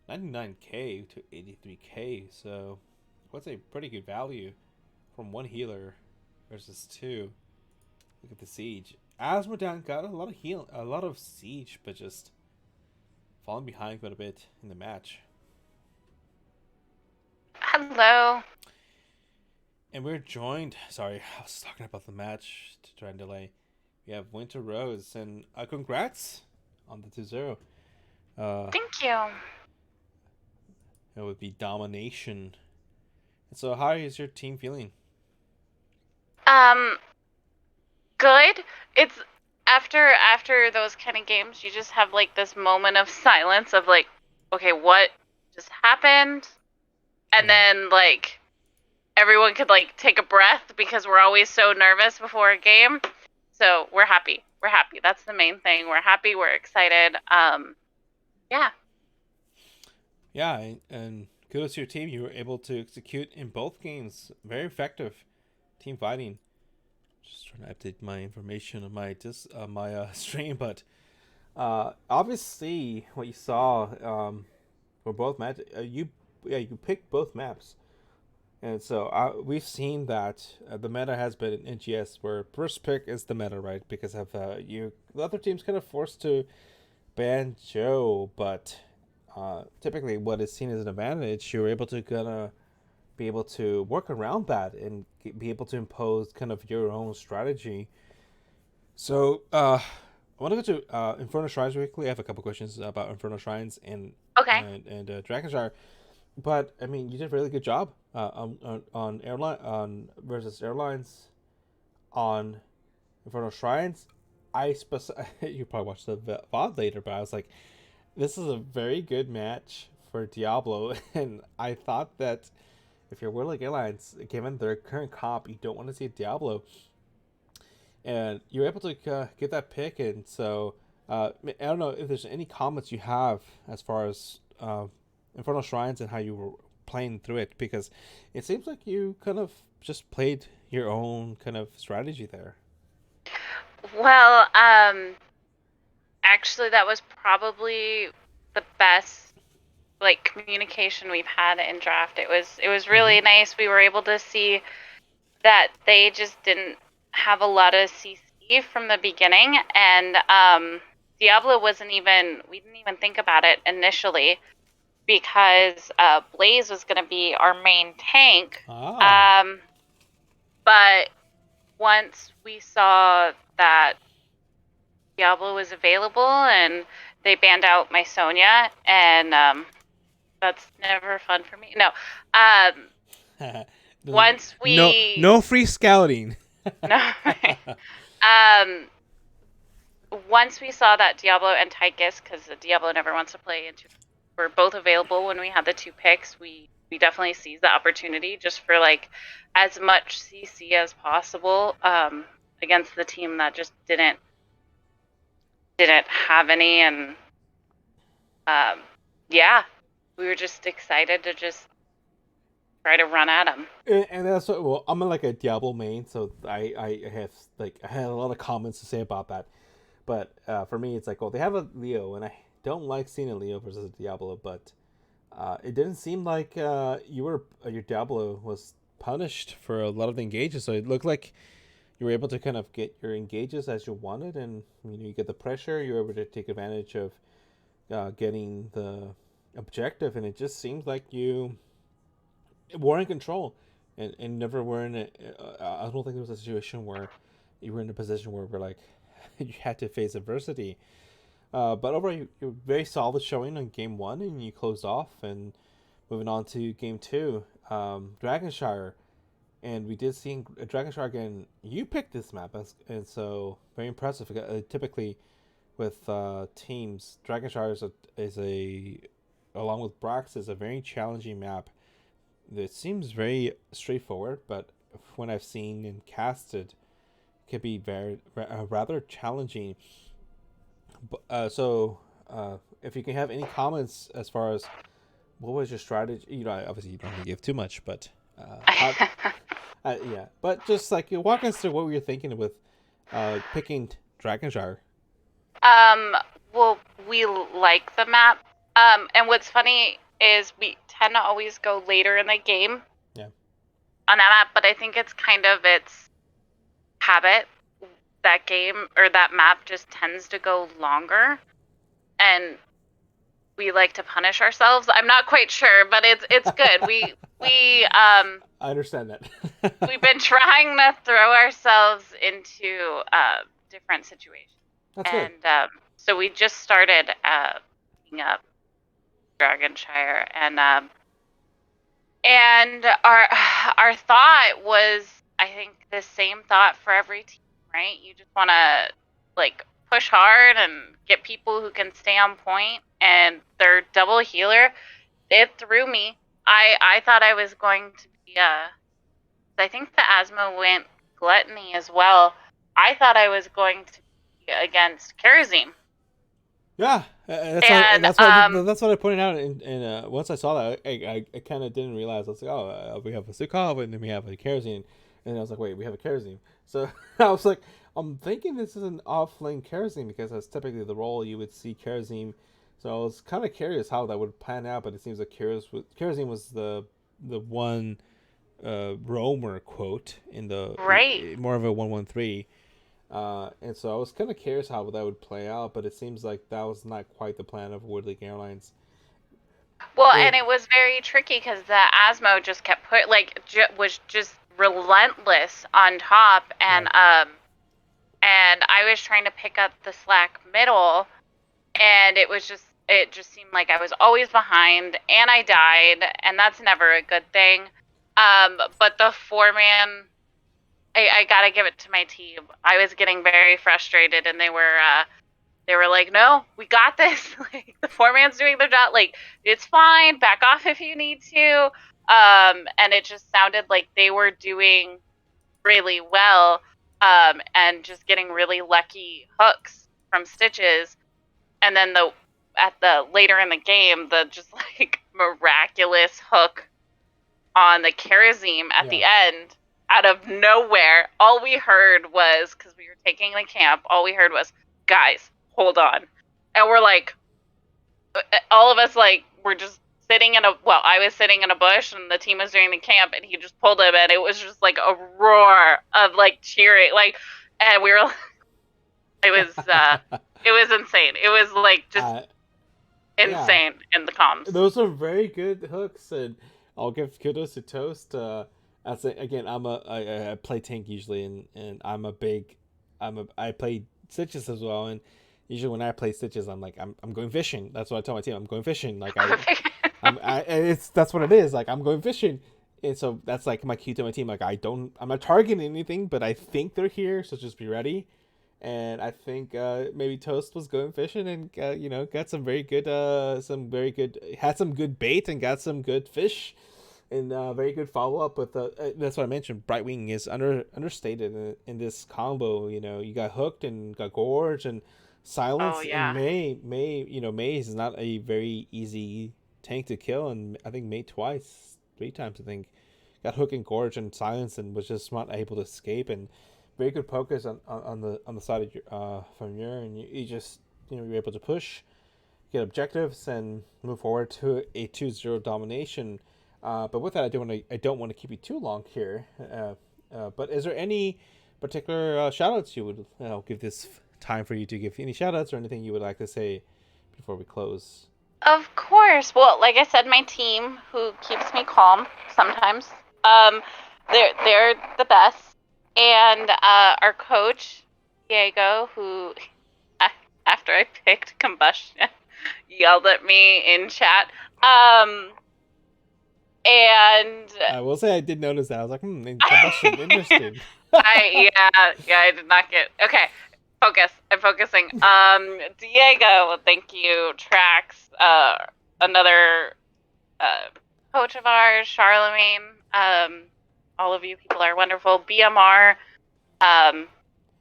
A: 99k to 83k, so what's a pretty good value from one healer versus two. Look at the siege. Asmodan got a lot of a lot of siege, but just falling behind quite a bit in the match.
H: Hello.
A: And we're joined. Sorry, I was talking about the match to try and delay. We have Winter Rose, and congrats on the 2-0.
H: Thank you.
A: It would be domination. And so, how is your team feeling?
H: Good. It's after those kind of games, you just have like this moment of silence of like, okay, what just happened? And then like everyone could like take a breath because we're always so nervous before a game. So we're happy. We're happy. That's the main thing. We're happy. We're excited. Yeah.
A: Yeah, and kudos to your team. You were able to execute in both games. Very effective team fighting. Just trying to update my information on my stream, but obviously what you saw for both matches, you picked both maps, and so we've seen that the meta has been in NGS where first pick is the meta, right? Because of the other team's kind of forced to ban Joe, but typically what is seen as an advantage, you're able to be able to work around that and be able to impose kind of your own strategy. So I want to go to Inferno Shrines quickly. I have a couple questions about Inferno Shrines and Dragonshire, but I mean you did a really good job on airline versus Airlines on Inferno Shrines. You probably watched the VOD later, but I was like, this is a very good match for Diablo, and I thought that if you're Warlike Airlines, given their current comp, you don't want to see Diablo, and you're able to get that pick. And so I don't know if there's any comments you have as far as Infernal Shrines and how you were playing through it, because it seems like you kind of just played your own kind of strategy there.
H: Well, actually, that was probably the best like communication we've had in draft. It was really nice. We were able to see that they just didn't have a lot of CC from the beginning, and Diablo we didn't even think about it initially because Blaze was going to be our main tank. But once we saw that Diablo was available and they banned out my Sonya, and that's never fun for me. No. Once we
A: no free scouting.
H: No. Once we saw that Diablo and Tychus, because Diablo never wants to play into, were both available when we had the two picks, we definitely seized the opportunity just for like as much CC as possible against the team that just didn't have any, and yeah. We were just excited to just try to run at him.
A: And that's what, well, I'm like a Diablo main, so I had a lot of comments to say about that. But for me, it's like, well, they have a Leo, and I don't like seeing a Leo versus a Diablo, but it didn't seem like your Diablo was punished for a lot of the engages. So it looked like you were able to kind of get your engages as you wanted, and you get the pressure. You were able to take advantage of getting the objective, and it just seems like you were in control and never were in I don't think there was a situation where you were in a position where we're like you had to face adversity, but overall you're very solid showing on game 1, and you closed off. And moving on to game 2, Dragonshire, and we did see Dragonshire again. You picked this map, and so very impressive. Typically with teams, Dragonshire is a along with Brax, is a very challenging map. It seems very straightforward, but when I've seen and casted, it can be very rather challenging. So if you can have any comments as far as what was your strategy, obviously you don't want to give too much, but yeah, but just like walk us through what were you thinking with picking Dragonshire.
H: well, we like the map. And what's funny is we tend to always go later in the game.
A: Yeah.
H: On that map, but I think it's kind of its habit. That game or that map just tends to go longer, and we like to punish ourselves. I'm not quite sure, but it's good.
A: I understand that.
H: We've been trying to throw ourselves into different situations.
A: That's
H: and
A: good.
H: so we just started picking up Dragonshire, and our thought was, I think, the same thought for every team, right? You just want to like push hard and get people who can stay on point, and their double healer, it threw me. I thought I was going to be I think the asthma went gluttony as well. I thought I was going to be against Kerosene.
A: Yeah, that's what I pointed out. And once I saw that, I kind of didn't realize. I was like, oh, we have a Sukhov and then we have a Kerosene, and I was like, wait, we have a Kerosene. So I was like, I'm thinking this is an off-lane Kerosene because that's typically the role you would see Kerosene. So I was kind of curious how that would pan out, but it seems like Kerosene was the one roamer quote in the
H: right,
A: more of a 1-1-3. And so I was kind of curious how that would play out, but it seems like that was not quite the plan of Woodley Airlines.
H: Well, and it was very tricky because the Asmo just kept was just relentless on top, and and I was trying to pick up the slack middle, and it just seemed like I was always behind, and I died, and that's never a good thing. But the 4-man, I gotta give it to my team. I was getting very frustrated, and they were like, "No, we got this. Like, the 4-man's doing their job. Like, it's fine. Back off if you need to." And it just sounded like they were doing really well, and just getting really lucky hooks from Stitches. And then later in the game, the just like miraculous hook on the Kerosene at the end, out of nowhere. All we heard was, because we were taking the camp, all we heard was, "Guys, hold on." And we're like, all of us like, we're just sitting I was sitting in a bush, and the team was doing the camp, and he just pulled him, and it was just like a roar of like cheering, like, and we were, it was insane. It was like just insane in the comms.
A: Those are very good hooks, and I'll give kudos to Toast. Again, I play tank usually, and I play Stitches as well, and usually when I play Stitches, I'm like, I'm going fishing. That's what I tell my team. I'm going fishing. Like that's what it is. Like, I'm going fishing, and so that's like my cue to my team. Like, I'm not targeting anything, but I think they're here, so just be ready. And I think maybe Toast was going fishing and got some very good had some good bait and got some good fish, and very good follow up with that's what I mentioned. Brightwing is understated in this combo. You got hooked and got gorge and silence.
H: Oh, yeah.
A: And May is not a very easy tank to kill, and I think May three times I think got hooked and gorge and silence, and was just not able to escape. And very good focus on the side of your from your, and you just you're able to push, get objectives, and move forward to a 2-0 domination. But with that, I don't want to keep you too long here. But is there any particular shout outs you would give this time for you to give any shout outs or anything you would like to say before we close?
H: Of course. Well, like I said, my team, who keeps me calm sometimes, they're the best. And our coach, Diego, who, after I picked Combustion, yelled at me in chat. And
A: I will say I did notice that. I was like, Combustion, interesting.
H: I did not get... Okay, focus. I'm focusing. Diego, thank you. Trax, another coach of ours, Charlemagne, all of you people are wonderful. BMR,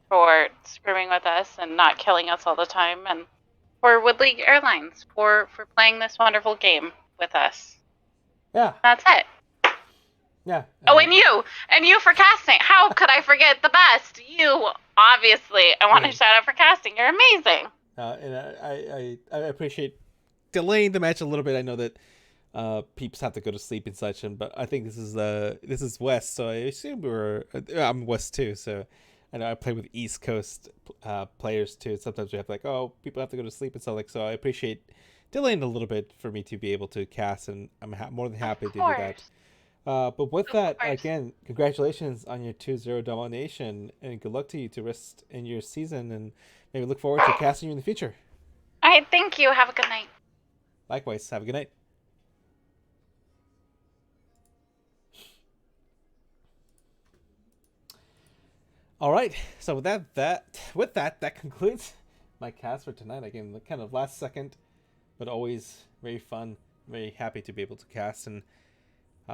H: for screwing with us and not killing us all the time, and for Woodley Airlines for playing this wonderful game with us.
A: Yeah.
H: That's it.
A: Yeah.
H: Oh, and you for casting. How could I forget the best? You, obviously. I want to shout out for casting. You're amazing.
A: And I appreciate delaying the match a little bit. I know that peeps have to go to sleep and such, but I think this is West, so I assume I'm West too. So I know I play with East Coast players too. Sometimes we have like, oh, people have to go to sleep and stuff like. So I appreciate delaying a little bit for me to be able to cast, and I'm more than happy to do that. But with that, again, congratulations on your 2-0 domination, and good luck to you to rest in your season, and maybe look forward to casting you in the future.
H: All right, thank you. Have a good night.
A: Likewise, have a good night. All right, so with that concludes my cast for tonight. Again, the kind of last second, but always very fun. Very happy to be able to cast, and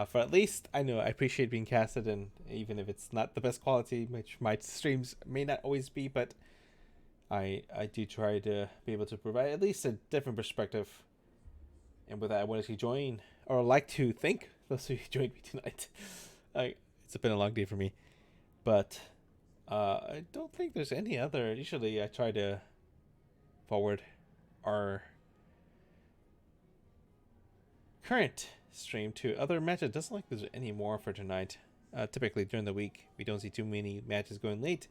A: for at least I appreciate being casted, and even if it's not the best quality, which my streams may not always be, but I do try to be able to provide at least a different perspective. And with that, I want to join, or like to thank those who joined me tonight. It's been a long day for me, but I don't think there's any other. Usually I try to forward our current stream to other matches. It doesn't look like there's any more for tonight. Typically during the week we don't see too many matches going late,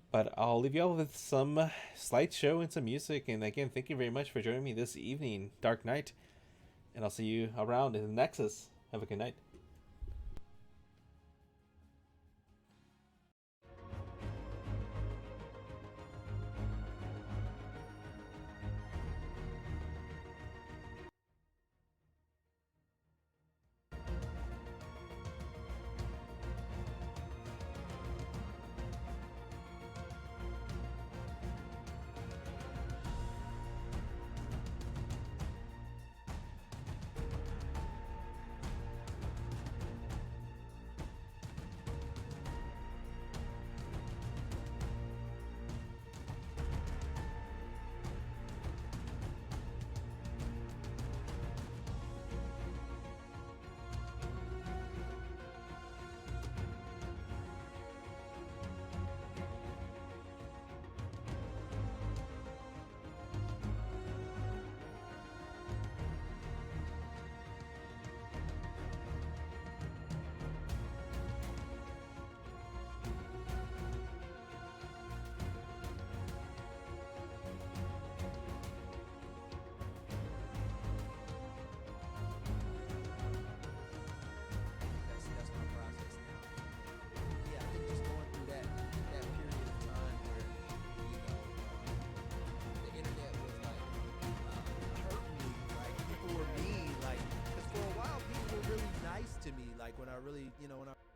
A: but I'll leave you all with some slideshow and some music. And again, thank you very much for joining me this evening, Dark Knight, and I'll see you around in the Nexus. Have a good night.
I: When I really, when I